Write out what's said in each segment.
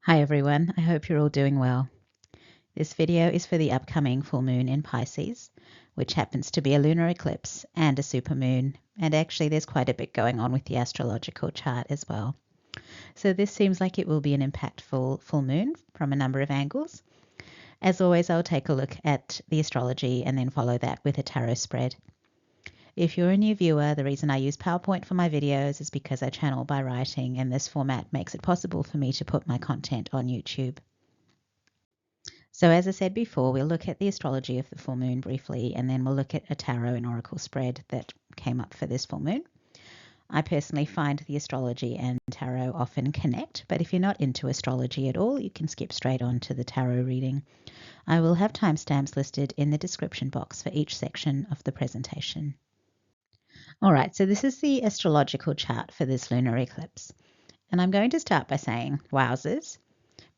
Hi everyone, I hope you're all doing well. This video is for the upcoming full moon in Pisces, which happens to be a lunar eclipse and a supermoon, and actually there's quite a bit going on with the astrological chart as well. So this seems like it will be an impactful full moon from a number of angles. As always, I'll take a look at the astrology and then follow that with a tarot spread. If you're a new viewer, the reason I use PowerPoint for my videos is because I channel by writing, and this format makes it possible for me to put my content on YouTube. So as I said before, we'll look at the astrology of the full moon briefly, and then we'll look at a tarot and oracle spread that came up for this full moon. I personally find the astrology and tarot often connect, but if you're not into astrology at all, you can skip straight on to the tarot reading. I will have timestamps listed in the description box for each section of the presentation. All right, so this is the astrological chart for this lunar eclipse. And I'm going to start by saying wowzers,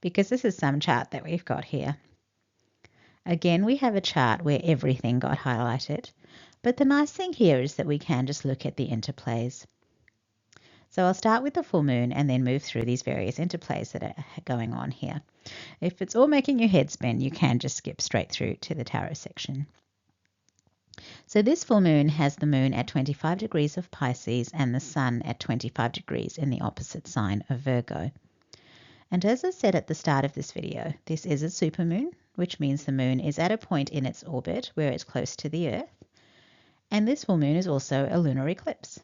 because this is some chart that we've got here. Again, we have a chart where everything got highlighted, but the nice thing here is that we can just look at the interplays. So I'll start with the full moon and then move through these various interplays that are going on here. If it's all making your head spin, you can just skip straight through to the tarot section. So this full moon has the moon at 25 degrees of Pisces and the sun at 25 degrees in the opposite sign of Virgo. And as I said at the start of this video, this is a supermoon, which means the moon is at a point in its orbit where it's close to the Earth. And this full moon is also a lunar eclipse.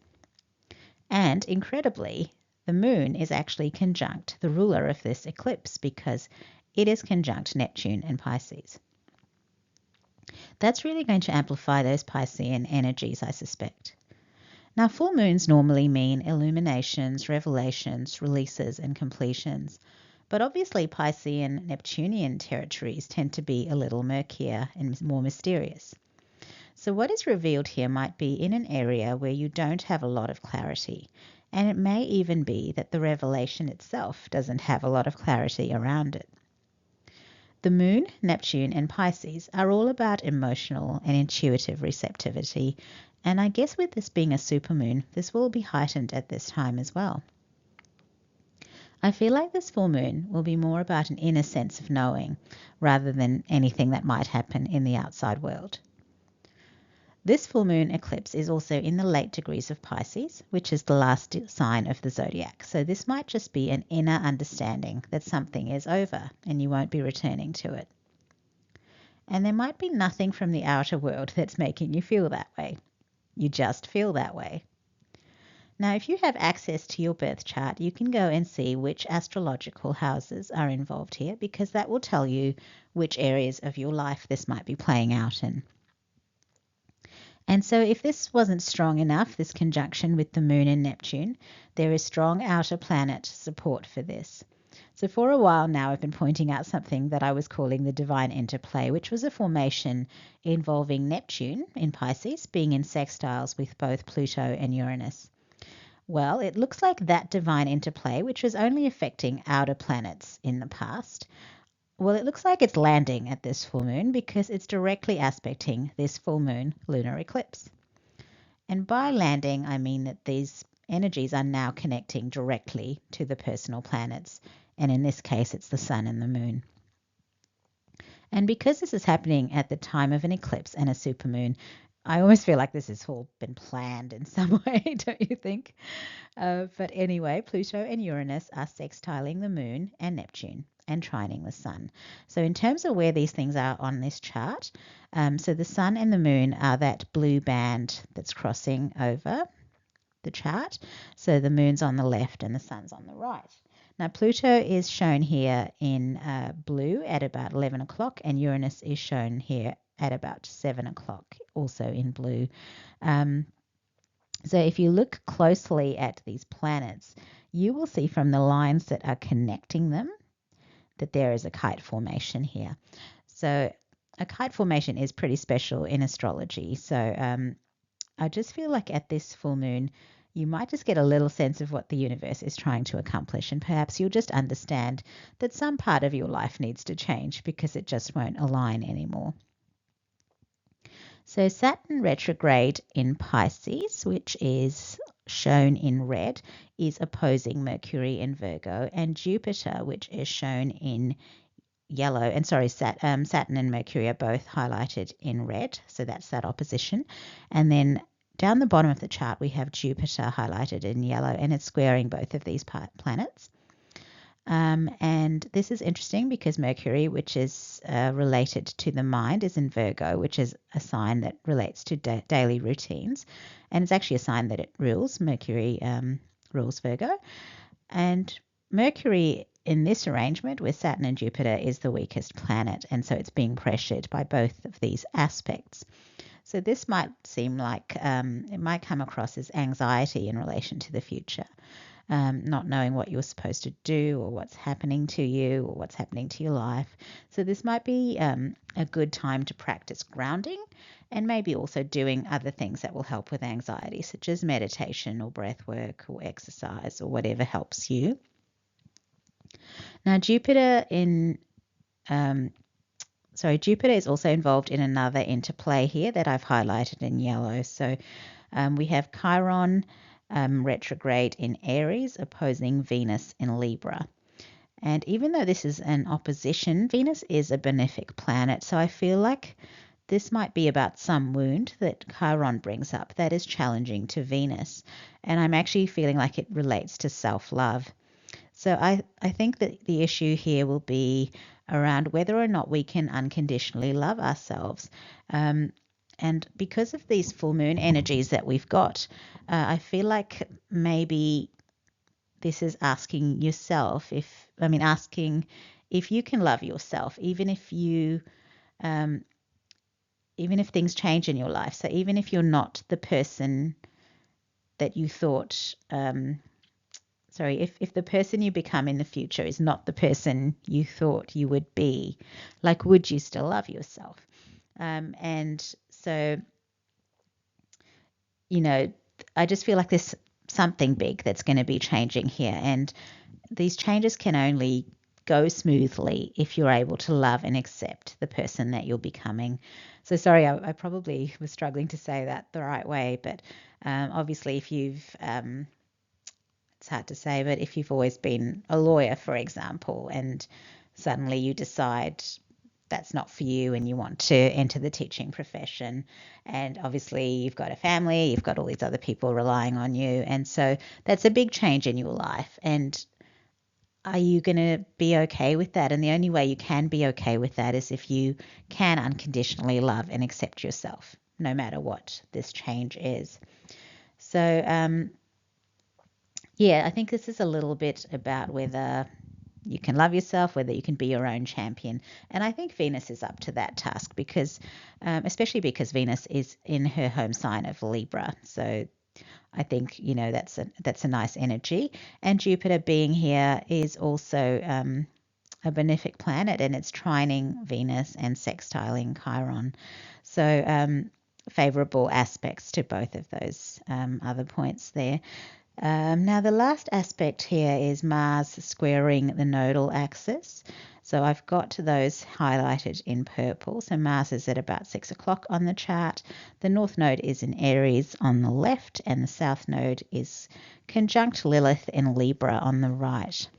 And incredibly, the moon is actually conjunct the ruler of this eclipse because it is conjunct Neptune and Pisces. That's really going to amplify those Piscean energies, I suspect. Now, full moons normally mean illuminations, revelations, releases, and completions. But obviously, Piscean Neptunian territories tend to be a little murkier and more mysterious. So what is revealed here might be in an area where you don't have a lot of clarity. And it may even be that the revelation itself doesn't have a lot of clarity around it. The moon, Neptune, and Pisces are all about emotional and intuitive receptivity, and I guess with this being a supermoon, this will be heightened at this time as well. I feel like this full moon will be more about an inner sense of knowing rather than anything that might happen in the outside world. This full moon eclipse is also in the late degrees of Pisces, which is the last sign of the zodiac. So this might just be an inner understanding that something is over and you won't be returning to it. And there might be nothing from the outer world that's making you feel that way. You just feel that way. Now, if you have access to your birth chart, you can go and see which astrological houses are involved here because that will tell you which areas of your life this might be playing out in. And so if this wasn't strong enough, this conjunction with the moon and Neptune, there is strong outer planet support for this. So for a while now, I've been pointing out something that I was calling the divine interplay, which was a formation involving Neptune in Pisces being in sextiles with both Pluto and Uranus. Well, it looks like that divine interplay, which was only affecting outer planets in the past, well, it looks like it's landing at this full moon because it's directly aspecting this full moon lunar eclipse. And by landing, I mean that these energies are now connecting directly to the personal planets. And in this case, it's the sun and the moon. And because this is happening at the time of an eclipse and a supermoon, I almost feel like this has all been planned in some way, don't you think? But anyway, Pluto and Uranus are sextiling the moon and Neptune and trining the sun. So in terms of where these things are on this chart, so the sun and the moon are that blue band that's crossing over the chart. So the moon's on the left and the sun's on the right. Now Pluto is shown here in blue at about 11 o'clock and Uranus is shown here at about 7 o'clock, also in blue. So if you look closely at these planets, you will see from the lines that are connecting them that there is a kite formation here. So a kite formation is pretty special in astrology. So I just feel like at this full moon, you might just get a little sense of what the universe is trying to accomplish, and perhaps you'll just understand that some part of your life needs to change because it just won't align anymore. So Saturn retrograde in Pisces, which is shown in red, is opposing Mercury in Virgo, and Jupiter, which is shown in yellow, and sorry, Saturn and Mercury are both highlighted in red, so that's that opposition. And then down the bottom of the chart, we have Jupiter highlighted in yellow, and it's squaring both of these planets. And this is interesting because Mercury, which is related to the mind, is in Virgo, which is a sign that relates to daily routines. And it's actually a sign that it rules. Mercury rules Virgo. And Mercury in this arrangement with Saturn and Jupiter is the weakest planet. And so it's being pressured by both of these aspects. So this might seem like it might come across as anxiety in relation to the future. Not knowing what you're supposed to do or what's happening to you or what's happening to your life. So this might be a good time to practice grounding and maybe also doing other things that will help with anxiety, such as meditation or breath work or exercise or whatever helps you. Now, Jupiter is also involved in another interplay here that I've highlighted in yellow. So we have Chiron retrograde in Aries, opposing Venus in Libra. And even though this is an opposition, Venus is a benefic planet. So I feel like this might be about some wound that Chiron brings up that is challenging to Venus. And I'm actually feeling like it relates to self-love. So I think that the issue here will be around whether or not we can unconditionally love ourselves. And because of these full moon energies that we've got, I feel like maybe this is asking yourself asking if you can love yourself, even if things change in your life. So even if you're not the person that you thought, if the person you become in the future is not the person you thought you would be, like, would you still love yourself? And so, I just feel like there's something big that's going to be changing here. And these changes can only go smoothly if you're able to love and accept the person that you're becoming. So sorry, I probably was struggling to say that the right way, but obviously if you've, it's hard to say, but if you've always been a lawyer, for example, and suddenly you decide that's not for you and you want to enter the teaching profession, and obviously you've got a family, you've got all these other people relying on you, and so that's a big change in your life. And are you going to be okay with that? And the only way you can be okay with that is if you can unconditionally love and accept yourself, no matter what this change is. So I think this is a little bit about whether you can love yourself, whether you can be your own champion. And I think Venus is up to that task because, especially because Venus is in her home sign of Libra. So I think, that's a nice energy. And Jupiter being here is also a benefic planet, and it's trining Venus and sextiling Chiron. So favorable aspects to both of those other points there. Now, the last aspect here is Mars squaring the nodal axis. So I've got those highlighted in purple. So Mars is at about 6 o'clock on the chart. The North Node is in Aries on the left, and the South Node is conjunct Lilith in Libra on the right.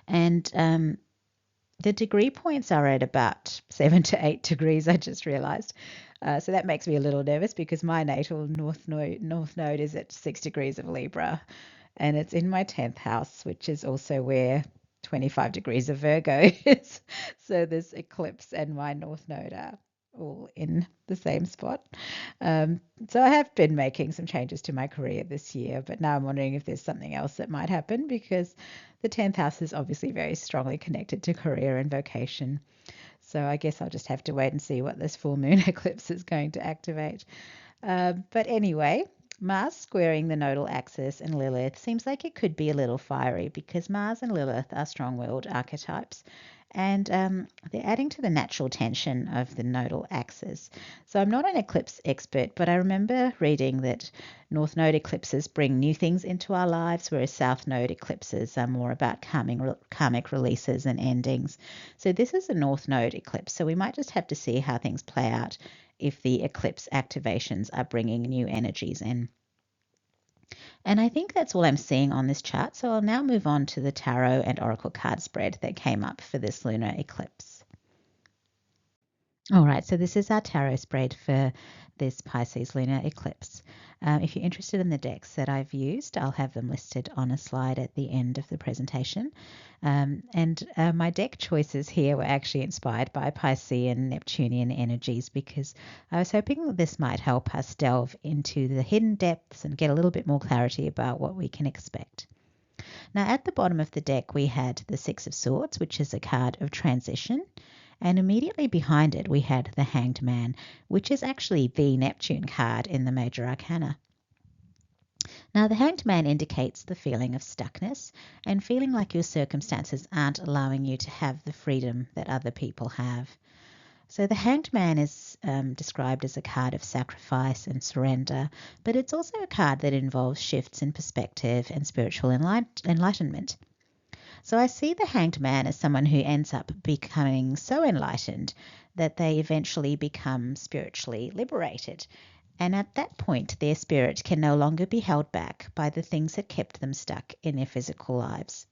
And the degree points are at about 7 to 8 degrees, I just realized. So that makes me a little nervous because my natal North Node is at 6 degrees of Libra, and it's in my 10th house, which is also where 25 degrees of Virgo is. So this eclipse and my North Node are all in the same spot. So I have been making some changes to my career this year, but now I'm wondering if there's something else that might happen because the 10th house is obviously very strongly connected to career and vocation. So I guess I'll just have to wait and see what this full moon eclipse is going to activate. But anyway, Mars squaring the nodal axis and Lilith seems like it could be a little fiery because Mars and Lilith are strong-willed archetypes, and they're adding to the natural tension of the nodal axis. So I'm not an eclipse expert, but I remember reading that North Node eclipses bring new things into our lives, whereas South Node eclipses are more about karmic releases and endings. So this is a North Node eclipse, so we might just have to see how things play out if the eclipse activations are bringing new energies in. And I think that's all I'm seeing on this chart. So I'll now move on to the tarot and oracle card spread that came up for this lunar eclipse. All right, so this is our tarot spread for this Pisces lunar eclipse. If you're interested in the decks that I've used, I'll have them listed on a slide at the end of the presentation. My deck choices here were actually inspired by Piscean Neptunian energies because I was hoping that this might help us delve into the hidden depths and get a little bit more clarity about what we can expect. Now, at the bottom of the deck, we had the Six of Swords, which is a card of transition. And immediately behind it, we had the Hanged Man, which is actually the Neptune card in the Major Arcana. Now, the Hanged Man indicates the feeling of stuckness and feeling like your circumstances aren't allowing you to have the freedom that other people have. So the Hanged Man is described as a card of sacrifice and surrender, but it's also a card that involves shifts in perspective and spiritual enlightenment. So I see the Hanged Man as someone who ends up becoming so enlightened that they eventually become spiritually liberated. And at that point, their spirit can no longer be held back by the things that kept them stuck in their physical lives.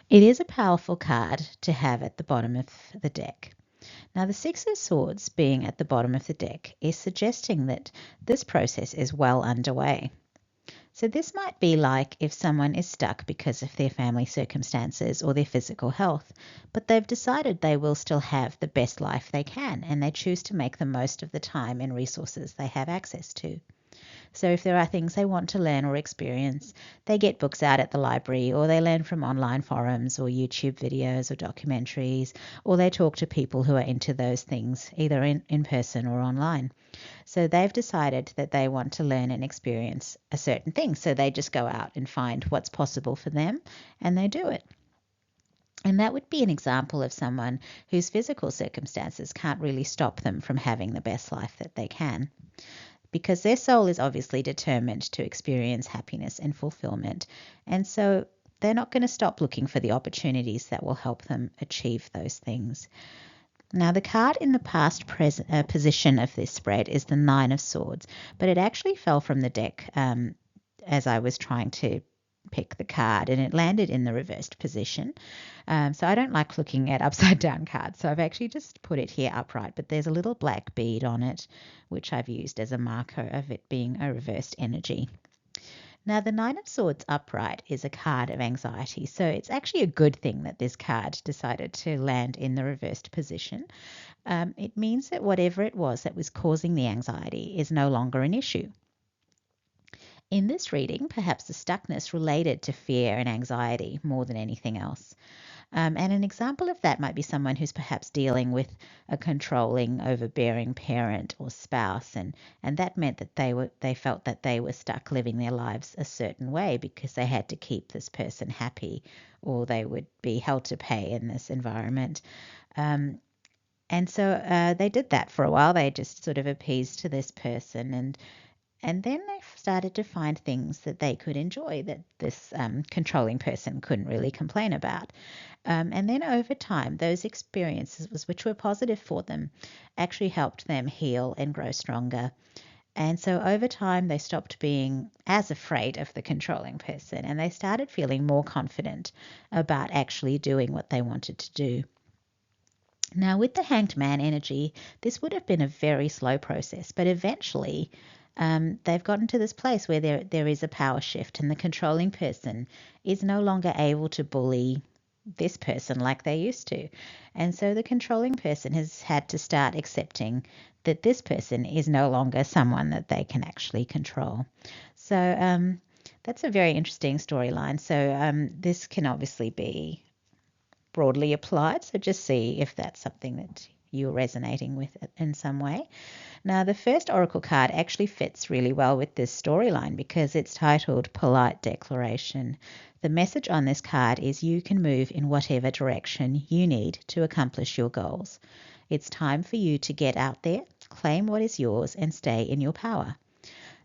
It is a powerful card to have at the bottom of the deck. Now, the Six of Swords being at the bottom of the deck is suggesting that this process is well underway. So this might be like if someone is stuck because of their family circumstances or their physical health, but they've decided they will still have the best life they can, and they choose to make the most of the time and resources they have access to. So if there are things they want to learn or experience, they get books out at the library, or they learn from online forums or YouTube videos or documentaries, or they talk to people who are into those things, either in person or online. So they've decided that they want to learn and experience a certain thing. So they just go out and find what's possible for them, and they do it. And that would be an example of someone whose physical circumstances can't really stop them from having the best life that they can, because their soul is obviously determined to experience happiness and fulfillment. And so they're not going to stop looking for the opportunities that will help them achieve those things. Now, the card in the past position of this spread is the Nine of Swords, but it actually fell from the deck as I was trying to pick the card, and it landed in the reversed position. So I don't like looking at upside down cards, so I've actually just put it here upright, but there's a little black bead on it, which I've used as a marker of it being a reversed energy. Now, the Nine of Swords upright is a card of anxiety, so it's actually a good thing that this card decided to land in the reversed position. It means that whatever it was that was causing the anxiety is no longer an issue. In this reading, perhaps the stuckness related to fear and anxiety more than anything else. And an example of that might be someone who's perhaps dealing with a controlling, overbearing parent or spouse, and that meant that they felt that they were stuck living their lives a certain way because they had to keep this person happy, or they would be held to pay in this environment. And so they did that for a while. They just sort of appeased to this person, and then they started to find things that they could enjoy that this controlling person couldn't really complain about. And then over time, those experiences, which were positive for them, actually helped them heal and grow stronger. And so over time, they stopped being as afraid of the controlling person, and they started feeling more confident about actually doing what they wanted to do. Now, with the Hanged Man energy, this would have been a very slow process, but eventually they've gotten to this place where there is a power shift, and the controlling person is no longer able to bully this person like they used to. And so the controlling person has had to start accepting that this person is no longer someone that they can actually control. So that's a very interesting storyline. So this can obviously be broadly applied. So just see if that's something that you're resonating with in some way. Now, the first oracle card actually fits really well with this storyline because it's titled Polite Declaration. The message on this card is you can move in whatever direction you need to accomplish your goals. It's time for you to get out there, claim what is yours, and stay in your power.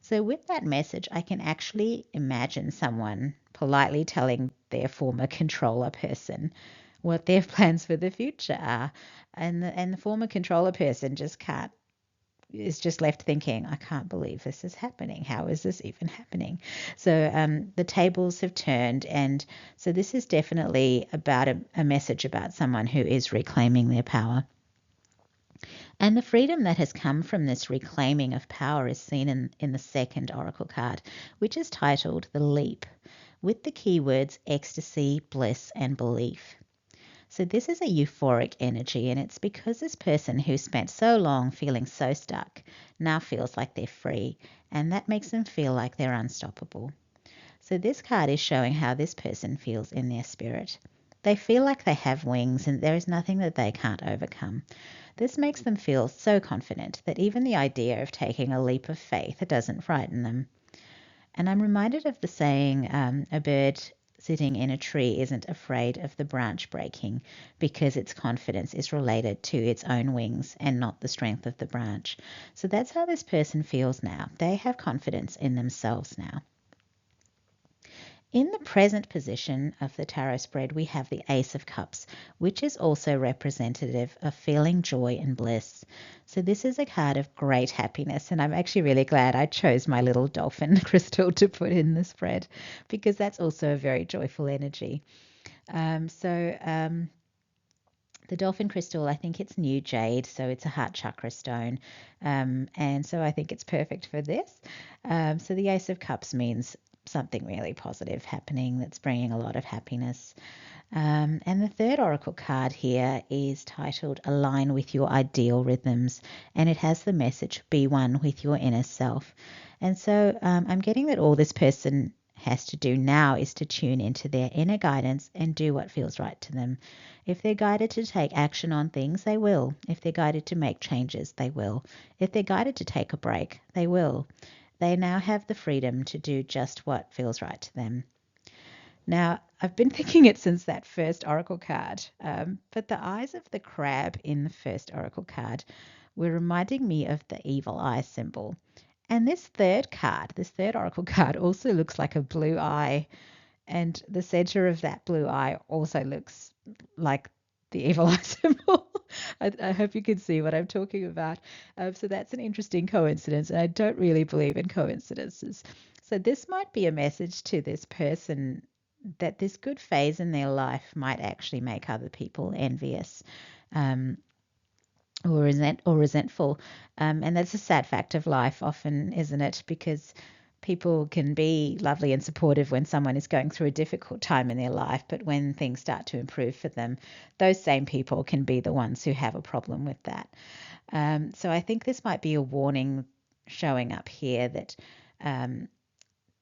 So with that message, I can actually imagine someone politely telling their former controller person what their plans for the future are. And the former controller person just can't is just left thinking, I can't believe this is happening. How is this even happening? So the tables have turned, and so this is definitely about a message about someone who is reclaiming their power. And the freedom that has come from this reclaiming of power is seen in the second oracle card, which is titled The Leap, with the keywords ecstasy, bliss, and belief. So this is a euphoric energy, and it's because this person who spent so long feeling so stuck now feels like they're free, and that makes them feel like they're unstoppable. So this card is showing how this person feels in their spirit. They feel like they have wings and there is nothing that they can't overcome. This makes them feel so confident that even the idea of taking a leap of faith doesn't frighten them. And I'm reminded of the saying, a bird sitting in a tree isn't afraid of the branch breaking because its confidence is related to its own wings and not the strength of the branch. So that's how this person feels now. They have confidence in themselves now. In the present position of the tarot spread, we have the Ace of Cups, which is also representative of feeling joy and bliss. So this is a card of great happiness, and I'm actually really glad I chose my little dolphin crystal to put in the spread, because that's also a very joyful energy. The dolphin crystal, I think it's new jade, so it's a heart chakra stone. And so I think it's perfect for this. So the Ace of Cups means something really positive happening that's bringing a lot of happiness. And the third oracle card here is titled Align with Your Ideal Rhythms, and it has the message Be One with Your Inner Self. And so I'm getting that all this person has to do now is to tune into their inner guidance and do what feels right to them. If they're guided to take action on things, they will. If they're guided to make changes, they will. If they're guided to take a break, they will. They now have the freedom to do just what feels right to them. Now, I've been thinking it since that first oracle card, but the eyes of the crab in the first oracle card were reminding me of the evil eye symbol. And this third oracle card, also looks like a blue eye, and the center of that blue eye also looks like the evil eye symbol. I hope you can see what I'm talking about. So that's an interesting coincidence, and I don't really believe in coincidences. So this might be a message to this person that this good phase in their life might actually make other people envious. Or resentful. And that's a sad fact of life often, isn't it? Because people can be lovely and supportive when someone is going through a difficult time in their life, but when things start to improve for them, those same people can be the ones who have a problem with that. So I think this might be a warning showing up here that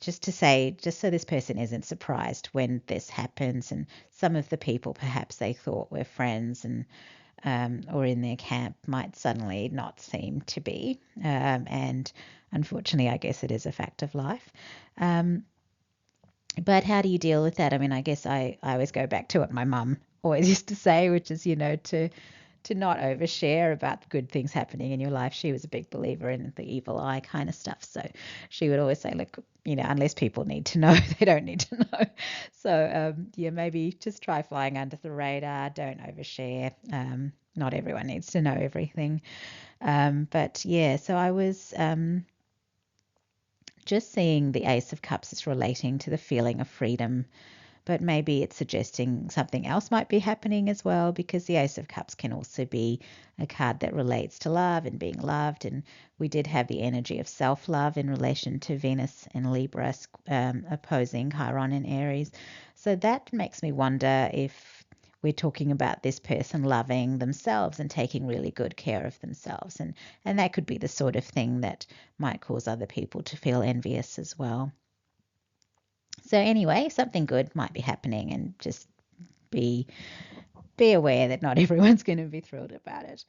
just so this person isn't surprised when this happens, and some of the people perhaps they thought were friends and or in their camp might suddenly not seem to be. And unfortunately, I guess it is a fact of life. But how do you deal with that? I mean, I guess I always go back to what my mum always used to say, which is, to not overshare about good things happening in your life. She was a big believer in the evil eye kind of stuff. So she would always say, look, unless people need to know, they don't need to know. So, maybe just try flying under the radar. Don't overshare. Not everyone needs to know everything. But yeah, so I was just seeing the Ace of Cups as relating to the feeling of freedom, but maybe it's suggesting something else might be happening as well, because the Ace of Cups can also be a card that relates to love and being loved. And we did have the energy of self-love in relation to Venus and Libra opposing Chiron and Aries. So that makes me wonder if we're talking about this person loving themselves and taking really good care of themselves. And that could be the sort of thing that might cause other people to feel envious as well. So anyway, something good might be happening, and just be aware that not everyone's going to be thrilled about it.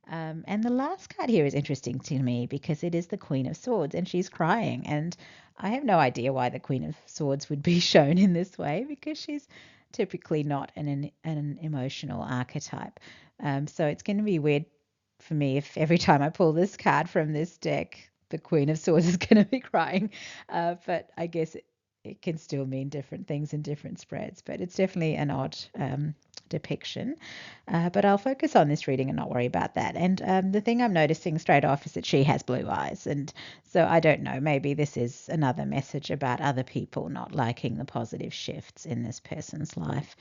And the last card here is interesting to me because it is the Queen of Swords, and she's crying. And I have no idea why the Queen of Swords would be shown in this way, because she's typically not an emotional archetype. So it's going to be weird for me if every time I pull this card from this deck, the Queen of Swords is going to be crying. But I guess it can still mean different things in different spreads. But it's definitely an odd depiction. But I'll focus on this reading and not worry about that. And the thing I'm noticing straight off is that she has blue eyes. And so I don't know, maybe this is another message about other people not liking the positive shifts in this person's life.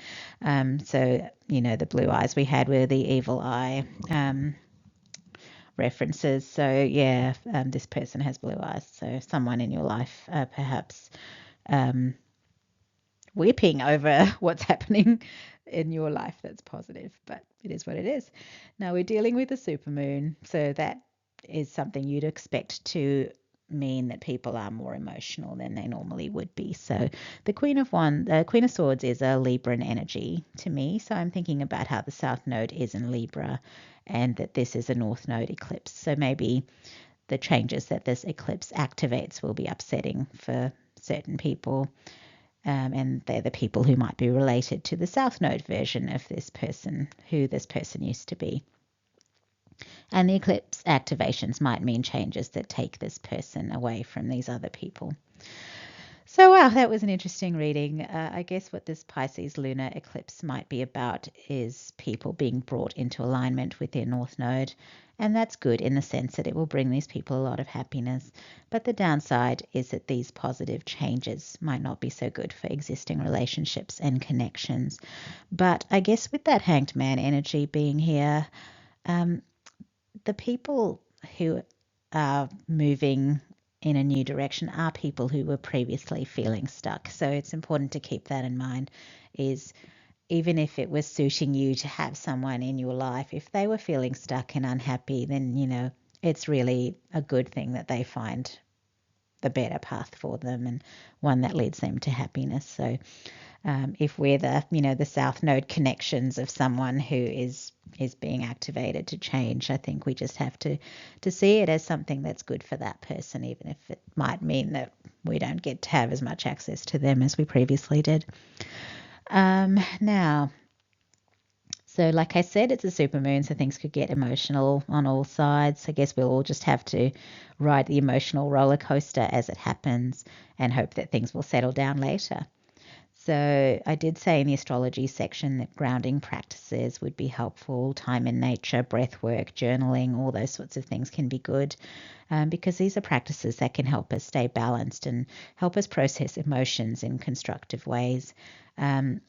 So, the blue eyes we had were the evil eye references. So, yeah, this person has blue eyes. So someone in your life perhaps weeping over what's happening in your life that's positive, but it is what it is. Now we're dealing with a supermoon, so that is something you'd expect to mean that people are more emotional than they normally would be. So the Queen of Swords is a Libran energy to me. So I'm thinking about how the South Node is in Libra and that this is a North Node eclipse. So maybe the changes that this eclipse activates will be upsetting for certain people. And they're the people who might be related to the South Node version of this person, who this person used to be. And the eclipse activations might mean changes that take this person away from these other people. So, wow, that was an interesting reading. I guess what this Pisces lunar eclipse might be about is people being brought into alignment with their North Node. And that's good in the sense that it will bring these people a lot of happiness. But the downside is that these positive changes might not be so good for existing relationships and connections. But I guess with that Hanged Man energy being here, the people who are moving in a new direction are people who were previously feeling stuck. So it's important to keep that in mind, is even if it was suiting you to have someone in your life, if they were feeling stuck and unhappy, then, it's really a good thing that they find the better path for them and one that leads them to happiness. So if we're the South Node connections of someone who is being activated to change, I think we just have to see it as something that's good for that person, even if it might mean that we don't get to have as much access to them as we previously did. Now, so like I said, it's a supermoon, so things could get emotional on all sides. I guess we'll all just have to ride the emotional roller coaster as it happens and hope that things will settle down later. So I did say in the astrology section that grounding practices would be helpful. Time in nature, breath work, journaling, all those sorts of things can be good because these are practices that can help us stay balanced and help us process emotions in constructive ways.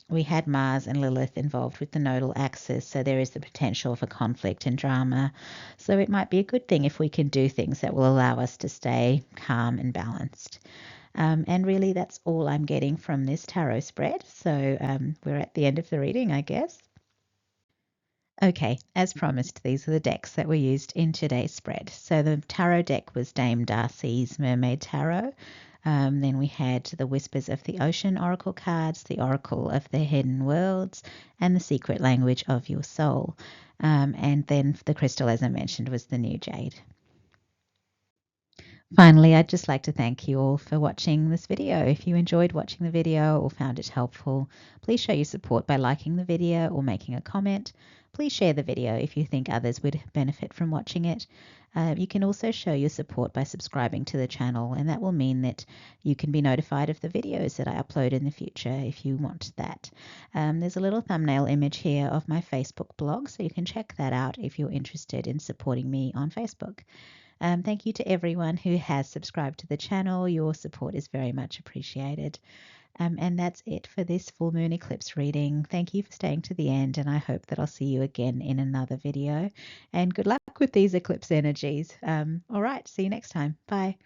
We had Mars and Lilith involved with the nodal axis, so there is the potential for conflict and drama. So it might be a good thing if we can do things that will allow us to stay calm and balanced. And really, that's all I'm getting from this tarot spread. So we're at the end of the reading, I guess. Okay, as promised, these are the decks that were used in today's spread. So the tarot deck was Dame Darcy's Mermaid Tarot. Then we had the Whispers of the Ocean Oracle cards, the Oracle of the Hidden Worlds, and the Secret Language of Your Soul. And then the crystal, as I mentioned, was the New Jade. Finally, I'd just like to thank you all for watching this video. If you enjoyed watching the video or found it helpful, please show your support by liking the video or making a comment. Please share the video if you think others would benefit from watching it. You can also show your support by subscribing to the channel, and that will mean that you can be notified of the videos that I upload in the future if you want that. There's a little thumbnail image here of my Facebook blog, so you can check that out if you're interested in supporting me on Facebook. Thank you to everyone who has subscribed to the channel. Your support is very much appreciated. And that's it for this full moon eclipse reading. Thank you for staying to the end, and I hope that I'll see you again in another video. And good luck with these eclipse energies. All right, see you next time. Bye.